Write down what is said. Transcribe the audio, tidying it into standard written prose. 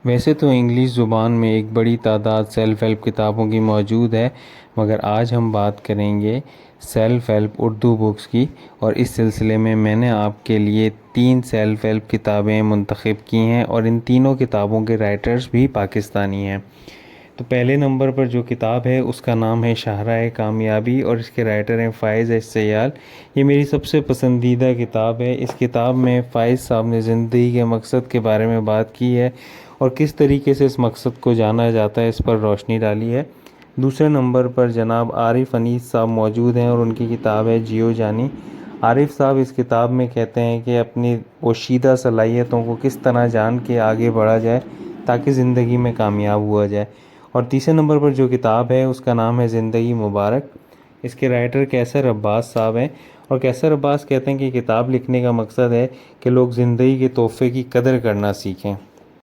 ویسے تو انگلش زبان میں ایک بڑی تعداد سیلف ہیلپ کتابوں کی موجود ہے، مگر آج ہم بات کریں گے سیلف ہیلپ اردو بکس کی، اور اس سلسلے میں نے آپ کے لیے 3 سیلف ہیلپ کتابیں منتخب کی ہیں، اور ان تینوں کتابوں کے رائٹرز بھی پاکستانی ہیں۔ تو پہلے نمبر پر جو کتاب ہے اس کا نام ہے شاہراہ کامیابی، اور اس کے رائٹر ہیں فائز ایچ سیال۔ یہ میری سب سے پسندیدہ کتاب ہے۔ اس کتاب میں فائز صاحب نے زندگی کے مقصد کے بارے میں بات کی ہے، اور کس طریقے سے اس مقصد کو جانا جاتا ہے اس پر روشنی ڈالی ہے۔ دوسرے نمبر پر جناب عارف انیس صاحب موجود ہیں، اور ان کی کتاب ہے جیو جانی۔ عارف صاحب اس کتاب میں کہتے ہیں کہ اپنی پوشیدہ صلاحیتوں کو کس طرح جان کے آگے بڑھا جائے تاکہ زندگی میں کامیاب ہوا جائے۔ اور تیسرے نمبر پر جو کتاب ہے اس کا نام ہے زندگی مبارک۔ اس کے رائٹر کیسر عباس صاحب ہیں، اور کیسر عباس کہتے ہیں کہ کتاب لکھنے کا مقصد ہے کہ لوگ زندگی کے تحفے کی قدر کرنا سیکھیں۔